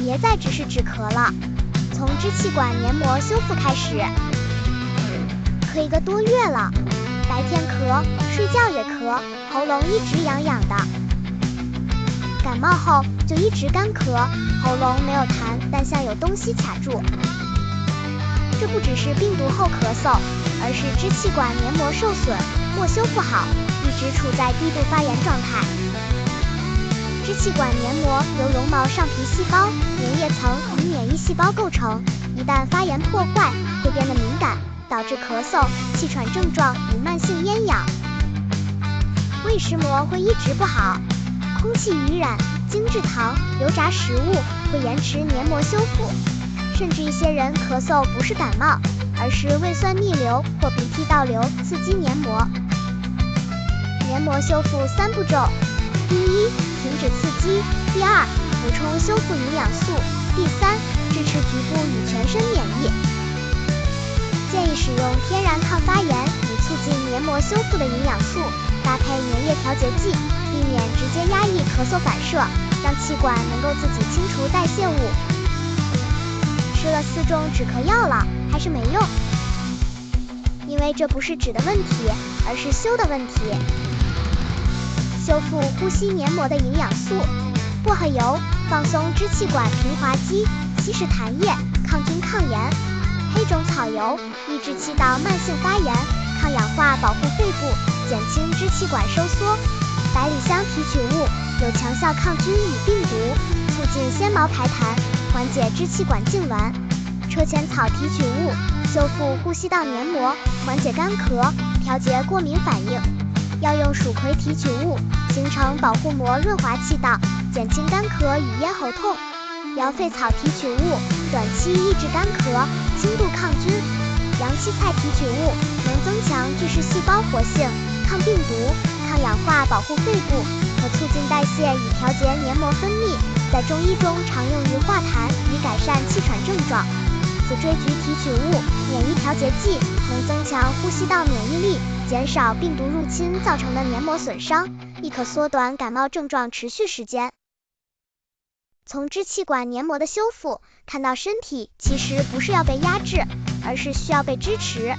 别再只是止咳了。从支气管黏膜修复开始，咳1个多月了，白天咳，睡觉也咳，喉咙一直痒痒的。感冒后就一直干咳，喉咙没有痰，但像有东西卡住。这不只是病毒后咳嗽，而是支气管黏膜受损或修复好，一直处在低度发炎状态。支气管黏膜由绒毛上皮细胞、粘液层与免疫细胞构成，一旦发炎破坏，会变得敏感，导致咳嗽、气喘症状与慢性咽痒。胃食膜会一直不好，空气污染、精制糖、油炸食物会延迟黏膜修复，甚至一些人咳嗽不是感冒，而是胃酸逆流或鼻涕倒流刺激黏膜。黏膜修复3步骤：第1，停止刺激；第2，补充修复营养素；第3，支持局部与全身免疫。建议使用天然抗发炎与促进黏膜修复的营养素，搭配粘液调节剂，避免直接压抑咳嗽反射，让气管能够自己清除代谢物。吃了4种止咳药了，还是没用，因为这不是止的问题，而是修的问题。修复呼吸黏膜的营养素：薄荷油放松支气管平滑肌，稀释痰液，抗菌抗炎；黑种草油抑制气道慢性发炎，抗氧化保护肺部，减轻支气管收缩；百里香提取物有强效抗菌与病毒，促进纤毛排痰，缓解支气管痉挛；车前草提取物修复呼吸道黏膜，缓解干咳，调节过敏反应；药用蜀葵提取物形成保护膜，润滑气道，减轻干咳与咽喉痛；瑶肺草提取物短期抑制干咳，轻度抗菌；洋蕲菜提取物能增强巨噬细胞活性，抗病毒，抗氧化保护肺部，可促进代谢与调节黏膜分泌，在中医中常用于化痰与改善气喘症状。紫锥菊提取物免疫调节剂能增强呼吸道免疫力，减少病毒入侵造成的黏膜损伤，亦可缩短感冒症状持续时间。从支气管黏膜的修复看到身体其实不是要被压制，而是需要被支持。